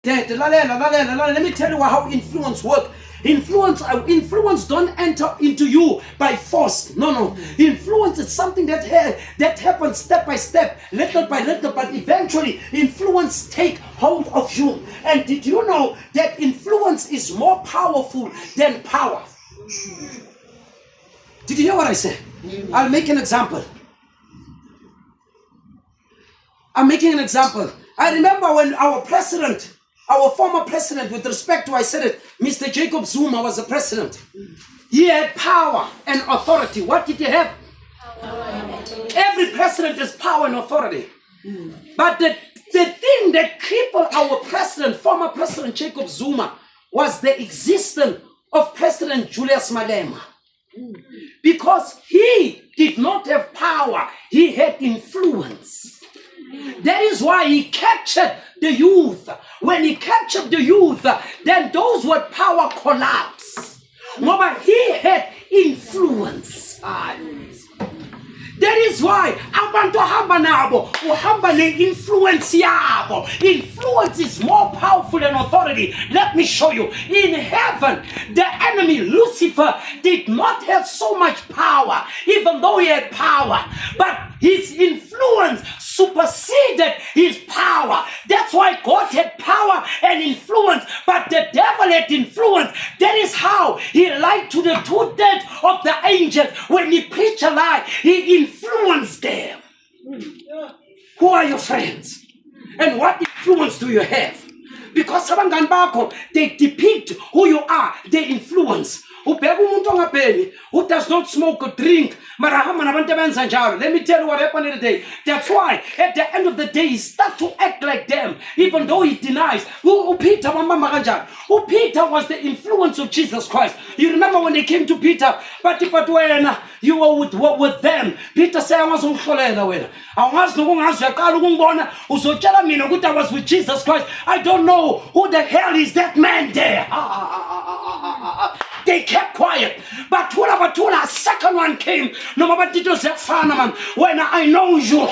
Let me tell you how influence works. Influence don't enter into you by force. No. Influence is something that happens step by step, little by little, but eventually influence take hold of you. And did you know that influence is more powerful than power? Did you hear what I said? I'll make an example. I'm making an example. I remember when our former president, with respect to, I said it, Mr. Jacob Zuma was the president. He had power and authority. What did he have? Every president has power and authority. But the thing that crippled our president, former President Jacob Zuma, was the existence of President Julius Malema. Because he did not have power, he had influence. That is why he captured the youth. When he captured the youth, then those with power collapsed. But he had influence. That is why abantu hamba nabo uhamba ne-influence yabo. Influence is more powerful than authority. Let me show you. In heaven, the enemy Lucifer did not have so much power, even though he had power. But his influence superseded his power. That's why God had power and influence, but the devil had influence. That is how he lied to the 2/3 of the angels. When he preached a lie, he influenced them. Who are your friends? And what influence do you have? Because abangani bakho, they depict who you are. They influence. Ubheka umuntu ongabhemi, who does not smoke or drink, mara hamba nabantu abenza njalo. Let me tell you what happened today. That's why at the end of the day he starts to act like them, even though he denies. Peter Peter was the influence of Jesus Christ. You remember when they came to Peter, but when you were with them, Peter said, I was with Jesus Christ. I don't know who the hell is that man there. They kept quiet. But Tula, second one came. No, but it was man. When I know you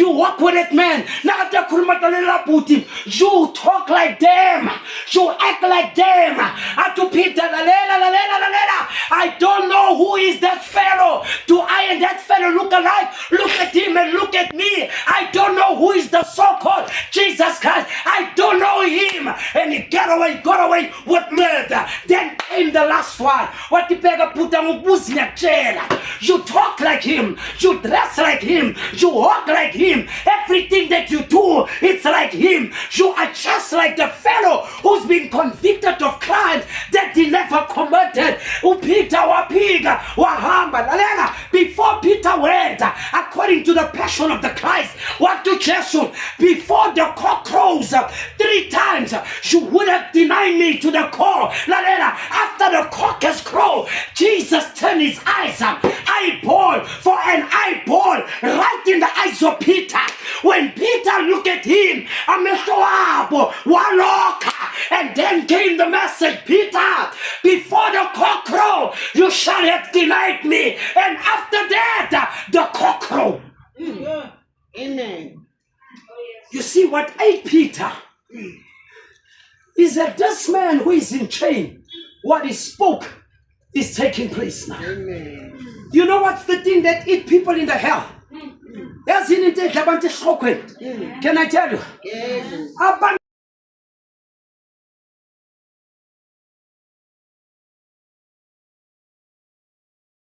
walk with that man. You talk like them. You act like them. To Peter, I don't know who is that fellow. Do I and that fellow look alike? Look at him and look at me. I don't know who is the so-called Jesus Christ. I don't know him. And he got away with murder. Then came the last one. What the beggar put on you talk like him. You dress like him. You walk like him. Everything that you do, it's like him. You are just like the fellow who's been convicted of crimes that he never committed. Before Peter went, according to the passion of the Christ, what to Jesus? Before the cock crows 3 times, you would have denied me to the core. After the cock has crowed, Jesus turned his eyes eyeball for an eyeball right in the eyes of Peter. When Peter looked at him, and then came the message, Peter, before the cock crow, you shall have denied me. And after that, the cock crow. Amen. You see what ate Peter is that this man who is in chain, what he spoke is taking place now. Amen. You know what's the thing that eat people in the hell? Can I tell you? Yes.